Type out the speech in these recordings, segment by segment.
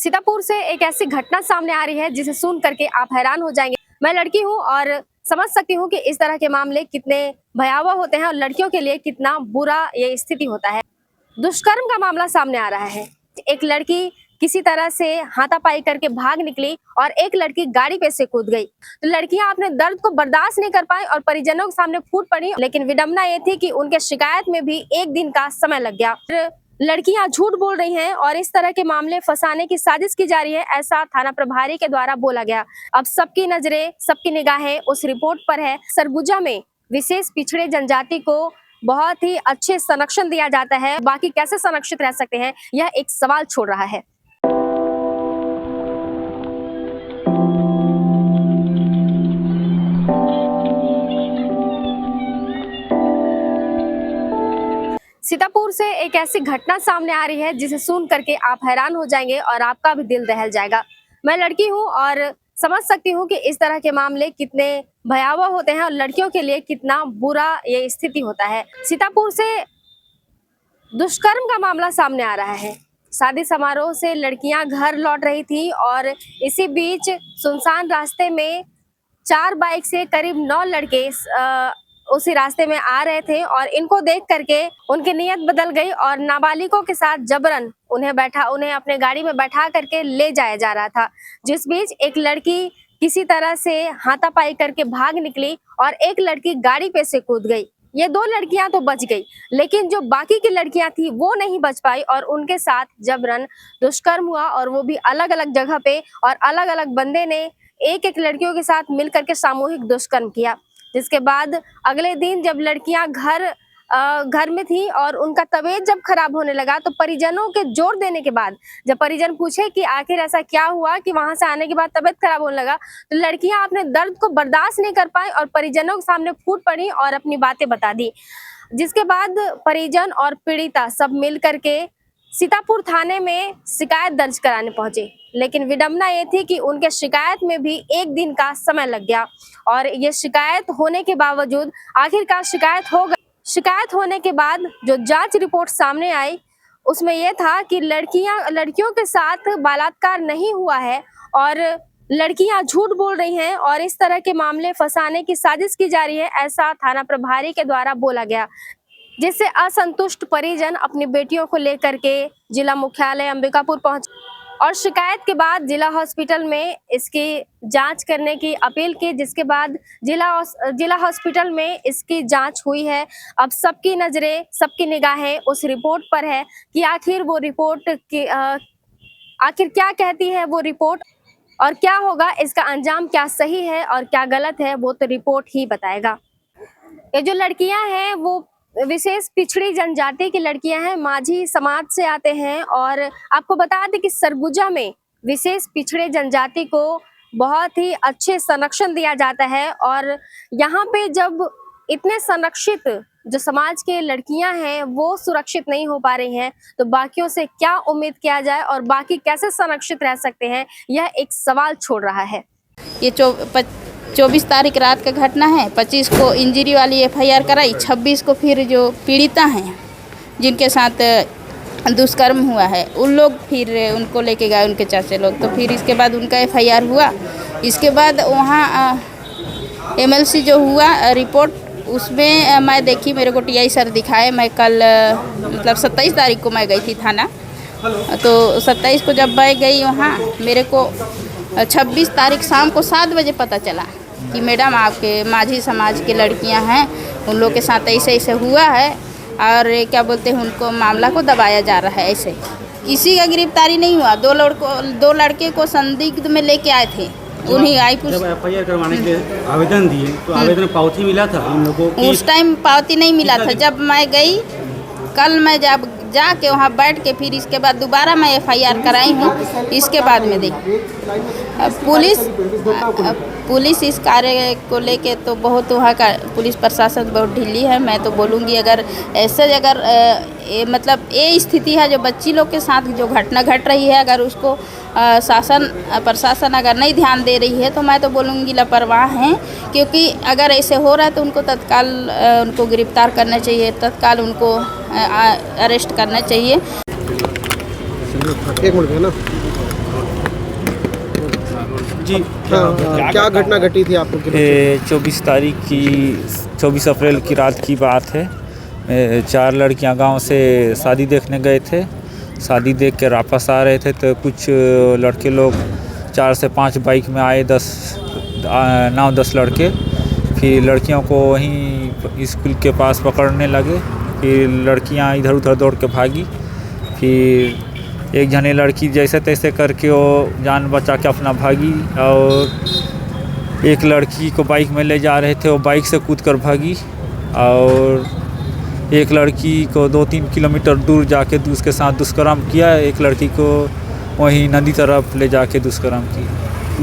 सीतापुर से एक ऐसी घटना सामने आ रही है जिसे सुन करके आप हैरान हो जाएंगे। मैं लड़की हूं और समझ सकती हूं कि इस तरह के मामले कितने भयावह होते हैं और लड़कियों के लिए कितना बुरा ये स्थिति होता है। दुष्कर्म का मामला सामने आ रहा है। एक लड़की किसी तरह से हाथापाई करके भाग निकली और एक लड़की गाड़ी पे से कूद गई। तो लड़कियां अपने दर्द को बर्दाश्त नहीं कर पाई और परिजनों के सामने फूट पड़ी। लेकिन विडंबना ये थी कि उनके शिकायत में भी एक दिन का समय लग गया। लड़कियां झूठ बोल रही हैं और इस तरह के मामले फंसाने की साजिश की जा रही है, ऐसा थाना प्रभारी के द्वारा बोला गया। अब सबकी नजरें, सबकी निगाहें उस रिपोर्ट पर है। सरगुजा में विशेष पिछड़े जनजाति को बहुत ही अच्छे संरक्षण दिया जाता है। बाकी कैसे संरक्षित रह सकते हैं, यह एक सवाल छोड़ रहा है। सीतापुर से एक ऐसी घटना सामने आ रही है जिसे सुन करके आप हैरान हो जाएंगे और आपका भी दिल दहल जाएगा। मैं लड़की हूं और समझ सकती हूं कि इस तरह के मामले कितने भयावह होते हैं और लड़कियों के लिए कितना बुरा ये स्थिति होता है। सीतापुर से दुष्कर्म का मामला सामने आ रहा है। शादी समारोह से लड़कियां घर लौट रही थी और इसी बीच सुनसान रास्ते में 4 बाइक से करीब 9 लड़के उसी रास्ते में आ रहे थे और इनको देख करके उनकी नीयत बदल गई और नाबालिगों के साथ जबरन उन्हें अपने गाड़ी में बैठा करके ले जाया जा रहा था। जिस बीच एक लड़की किसी तरह से हाथापाई करके भाग निकली और एक लड़की गाड़ी पे से कूद गई। ये 2 लड़कियां तो बच गई, लेकिन जो बाकी की लड़कियां थी वो नहीं बच पाई और उनके साथ जबरन दुष्कर्म हुआ और वो भी अलग अलग जगह पे और अलग अलग बंदे ने एक लड़कियों के साथ मिल करके सामूहिक दुष्कर्म किया। जिसके बाद अगले दिन जब लड़कियां घर में थी और उनका तबीयत जब खराब होने लगा तो परिजनों के जोर देने के बाद जब परिजन पूछे कि आखिर ऐसा क्या हुआ कि वहां से आने के बाद तबीयत खराब होने लगा, तो लड़कियां अपने दर्द को बर्दाश्त नहीं कर पाई और परिजनों के सामने फूट पड़ी और अपनी बातें बता दी। जिसके बाद परिजन और पीड़िता सब मिल करके सीतापुर थाने में शिकायत दर्ज कराने पहुंचे। लेकिन विडंबना ये थी कि उनके शिकायत में भी एक दिन का समय लग गया और ये शिकायत होने के बावजूद आखिरकार शिकायत होने के बाद जो जांच रिपोर्ट सामने आई उसमें यह था कि लड़कियों के साथ बलात्कार नहीं हुआ है और लड़कियां झूठ बोल रही हैं और इस तरह के मामले फंसाने की साजिश की जा रही है, ऐसा थाना प्रभारी के द्वारा बोला गया। जिससे असंतुष्ट परिजन अपनी बेटियों को लेकर के जिला मुख्यालय अंबिकापुर पहुंचे और शिकायत के बाद जिला हॉस्पिटल में इसकी जांच करने की अपील की। जिसके बाद जिला हॉस्पिटल में इसकी जांच हुई है। अब सबकी नजरें, सबकी निगाहें उस रिपोर्ट पर है कि आखिर वो रिपोर्ट आखिर क्या कहती है वो रिपोर्ट और क्या होगा, इसका अंजाम क्या सही है और क्या गलत है वो तो रिपोर्ट ही बताएगा। ये जो लड़कियां हैं वो विशेष पिछड़ी जनजाति की लड़कियां हैं, माझी समाज से आते हैं और आपको बता दें कि सरगुजा में विशेष पिछड़े जनजाति को बहुत ही अच्छे संरक्षण दिया जाता है और यहाँ पे जब इतने संरक्षित जो समाज के लड़कियां हैं वो सुरक्षित नहीं हो पा रही हैं, तो बाकियों से क्या उम्मीद किया जाए और बाकी कैसे संरक्षित रह सकते हैं, यह एक सवाल छोड़ रहा है। ये 24 तारीख रात का घटना है। 25 को इंजरी वाली FIR कराई। 26 को फिर जो पीड़िता हैं जिनके साथ दुष्कर्म हुआ है उन लोग फिर उनको लेके गए उनके चाचे लोग, तो फिर इसके बाद उनका FIR हुआ। इसके बाद वहाँ MLC जो हुआ रिपोर्ट उसमें मैं देखी, मेरे को TI सर दिखाए। मैं कल मतलब 27 तारीख को मैं गई थी थाना, तो 27 को जब मैं गई वहाँ मेरे को 26 तारीख शाम को 7 बजे पता चला कि मैडम आपके माझी समाज की लड़कियां हैं, उन लोग के साथ ऐसे ऐसे हुआ है और क्या बोलते हैं उनको मामला को दबाया जा रहा है। ऐसे किसी का गिरफ्तारी नहीं हुआ। 2 लड़के को संदिग्ध में लेके आए थे। उन्हीं जब FIR करवाने के आवेदन दिए तो आवेदन पावती मिला था उन लोगों को? उस टाइम पावती नहीं मिला था। जब मैं गई कल, मैं जब जाके वहाँ बैठ के फिर इसके बाद दोबारा मैं FIR कराई हूँ। इसके बाद में देखी पुलिस इस कार्य को लेके तो बहुत, वहाँ का पुलिस प्रशासन बहुत ढीली है। मैं तो बोलूँगी अगर ऐसे मतलब ये स्थिति है जो बच्ची लोग के साथ जो घटना घट रही है, अगर उसको प्रशासन अगर नहीं ध्यान दे रही है तो मैं तो बोलूँगी लापरवाह हैं। क्योंकि अगर ऐसे हो रहा है तो उनको तत्काल उनको गिरफ्तार करना चाहिए, तत्काल उनको अरेस्ट करना चाहिए। एक मिनट ना। जी क्या घटना घटी थी आपको कि ये 24 अप्रैल की रात की बात है। 4 लड़कियां गांव से शादी देखने गए थे। शादी देख के वापस आ रहे थे तो कुछ लड़के लोग 4 से 5 बाइक में आए, 9-10 लड़के। फिर लड़कियों को वहीं स्कूल के पास पकड़ने लगे। फिर लड़कियां इधर उधर दौड़ के भागी। फिर एक जने लड़की जैसे तैसे करके वो जान बचा के अपना भागी, और एक लड़की को बाइक में ले जा रहे थे, वो बाइक से कूद कर भागी। और एक लड़की को 2-3 किलोमीटर दूर जाके उसके साथ दुष्कर्म किया। एक लड़की को वहीं नदी तरफ ले जाके दुष्कर्म की।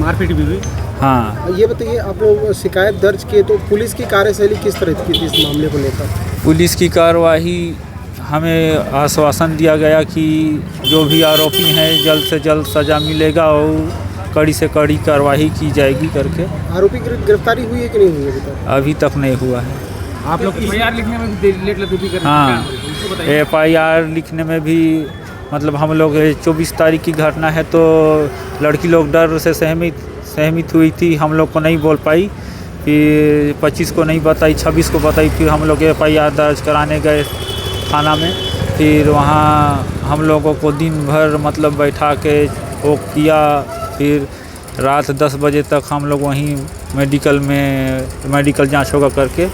मारपीट भी हुई। हाँ, ये बताइए, आप लोग शिकायत दर्ज किए तो पुलिस की कार्यशैली किस तरह की थी इस मामले को लेकर? पुलिस की कार्रवाई, हमें आश्वासन दिया गया कि जो भी आरोपी हैं जल्द से जल्द सज़ा मिलेगा और कड़ी से कड़ी कार्रवाई की जाएगी करके। आरोपी की गिरफ्तारी हुई है कि नहीं हुई है अभी तक? अभी तक नहीं हुआ है। आप लोग FIR लिखने में लेट लतीफ़ी कर हाँ, FIR लिखने में भी मतलब हम लोग 24 तारीख की घटना है तो लड़की लोग डर से सहमित हुई थी, हम लोग को नहीं बोल पाई। फिर 25 को नहीं बताई, 26 को बताई। फिर हम लोग FIR दर्ज कराने गए थाना में। फिर वहाँ हम लोगों को दिन भर मतलब बैठा के वो किया। फिर रात 10 बजे तक हम लोग वहीं मेडिकल जांच होगा करके।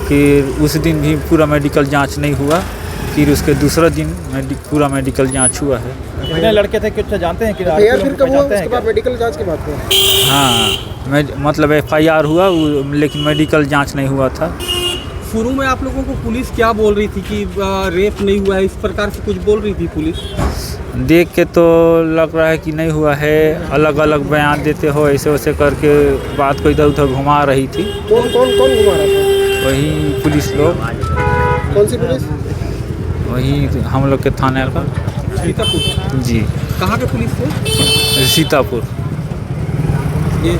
फिर उस दिन भी पूरा मेडिकल जांच नहीं हुआ। फिर उसके दूसरा दिन पूरा मेडिकल जांच हुआ है। कितने लड़के थे, कुछ जानते हैं कि FIR फिर कब हुआ? उसके बाद मेडिकल जांच के बाद हुआ? हाँ, मतलब FIR हुआ लेकिन मेडिकल जांच नहीं हुआ था। शुरू में आप लोगों को पुलिस क्या बोल रही थी कि रेप नहीं हुआ है, इस प्रकार से कुछ बोल रही थी पुलिस? देख के तो लग रहा है कि नहीं हुआ है। अलग अलग बयान देते हो, ऐसे वैसे करके बात को इधर उधर घुमा रही थी। कौन घुमा रहा था? वही पुलिस लोग। कौन सी पुलिस? वही हम लोग के थाने का। सीतापुर? जी। कहाँ के पुलिस थे? सीतापुर। ये